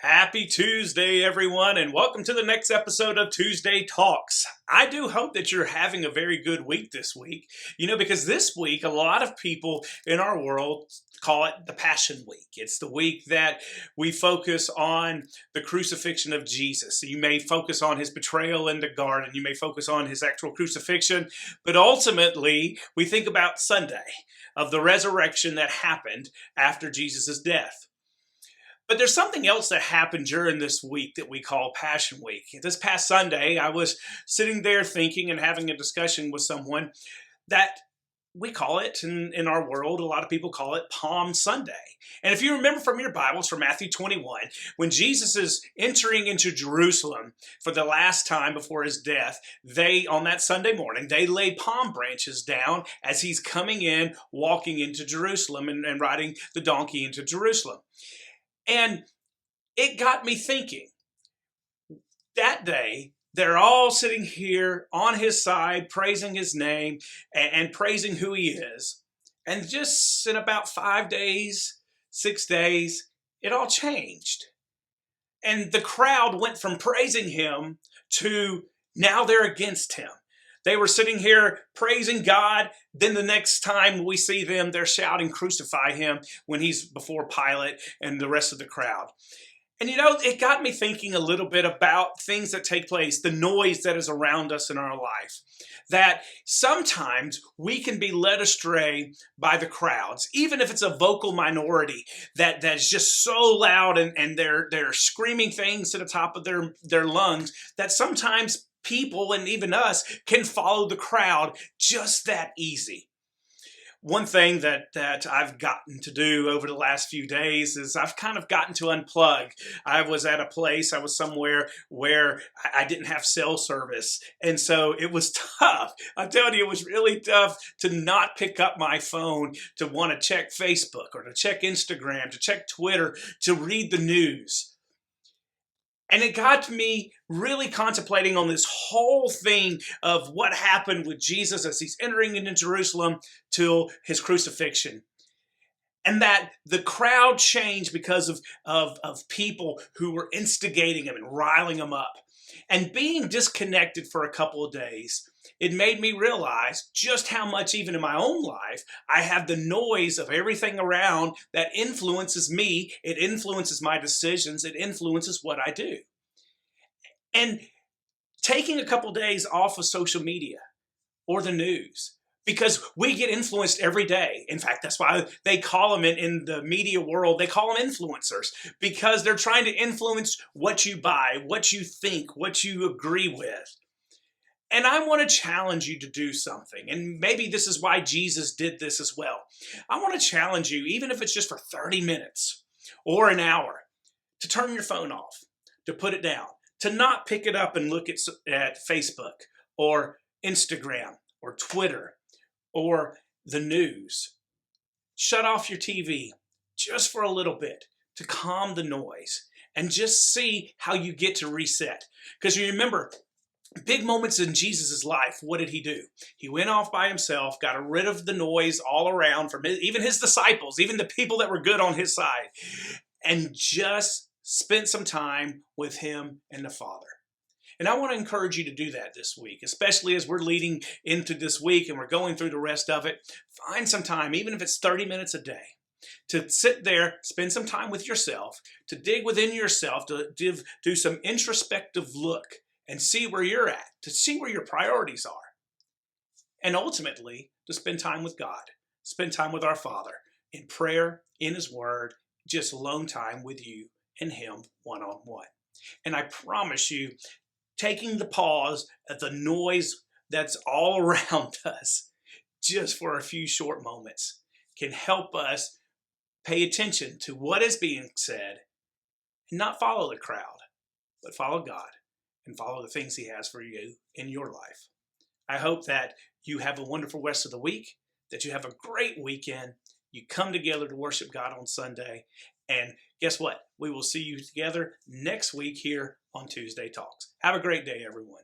Happy Tuesday, everyone, and welcome to the next episode of Tuesday Talks. I do hope that you're having a very good week this week, because this week, a lot of people in our world call it the Passion Week. It's the week that we focus on the crucifixion of Jesus. So you may focus on his betrayal in the garden, you may focus on his actual crucifixion, but ultimately, we think about Sunday, of the resurrection that happened after Jesus' death. But there's something else that happened during this week that we call Passion Week. This past Sunday, I was sitting there thinking and having a discussion with someone that we call it, in our world, a lot of people call it Palm Sunday. And if you remember from your Bibles, from Matthew 21, when Jesus is entering into Jerusalem for the last time before his death, on that Sunday morning, they lay palm branches down as he's coming in, walking into Jerusalem and riding the donkey into Jerusalem. And it got me thinking, that day, they're all sitting here on his side, praising his name and praising who he is. And just in about 5 days, 6 days, it all changed. And the crowd went from praising him to now they're against him. They were sitting here praising God. Then the next time we see them, they're shouting, "Crucify him," when he's before Pilate and the rest of the crowd. And it got me thinking a little bit about things that take place, the noise that is around us in our life. That sometimes we can be led astray by the crowds, even if it's a vocal minority that's just so loud and they're screaming things to the top of their lungs, that sometimes people, and even us, can follow the crowd just that easy. One thing that I've gotten to do over the last few days is I've kind of gotten to unplug. I was at a place, I was somewhere where I didn't have cell service. And so it was tough. I'm telling you, it was really tough to not pick up my phone, to want to check Facebook or to check Instagram, to check Twitter, to read the news. And it got me really contemplating on this whole thing of what happened with Jesus as he's entering into Jerusalem till his crucifixion. And that the crowd changed because of people who were instigating him and riling him up. And being disconnected for a couple of days, it made me realize just how much, even in my own life, I have the noise of everything around that influences me. It influences my decisions. It influences what I do. And taking a couple of days off of social media or the news, because we get influenced every day. In fact, that's why they call them in the media world, they call them influencers, because they're trying to influence what you buy, what you think, what you agree with. And I want to challenge you to do something. And maybe this is why Jesus did this as well. I want to challenge you, even if it's just for 30 minutes or an hour, to turn your phone off, to put it down, to not pick it up and look at Facebook or Instagram or Twitter or the news. Shut off your TV just for a little bit to calm the noise and just see how you get to reset. Because you remember, big moments in Jesus' life, what did he do? He went off by himself, got rid of the noise all around from even his disciples, even the people that were good on his side, and just spent some time with him and the Father. And I want to encourage you to do that this week, especially as we're leading into this week and we're going through the rest of it. Find some time, even if it's 30 minutes a day, to sit there, spend some time with yourself, to dig within yourself, to do some introspective look and see where you're at, to see where your priorities are. And ultimately, to spend time with God, spend time with our Father in prayer, in his word, just alone time with you and him one-on-one. And I promise you, taking the pause at the noise that's all around us just for a few short moments can help us pay attention to what is being said and not follow the crowd, but follow God and follow the things he has for you in your life. I hope that you have a wonderful rest of the week, that you have a great weekend. You come together to worship God on Sunday. And guess what? We will see you together next week here on Tuesday Talks. Have a great day, everyone.